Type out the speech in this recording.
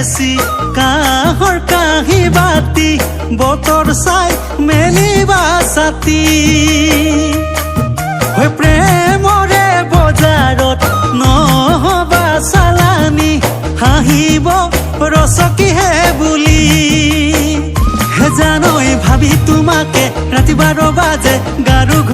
বেছি কাঁহৰ কাঁহী বাতি বতৰ চাই মেলিবা ছাতি প্ৰেমৰে বজাৰত নহবা চালানি হাঁহিব ৰচকিহে বুলি জানৈ ভাবি তোমাকে ৰাতি 12 বাজে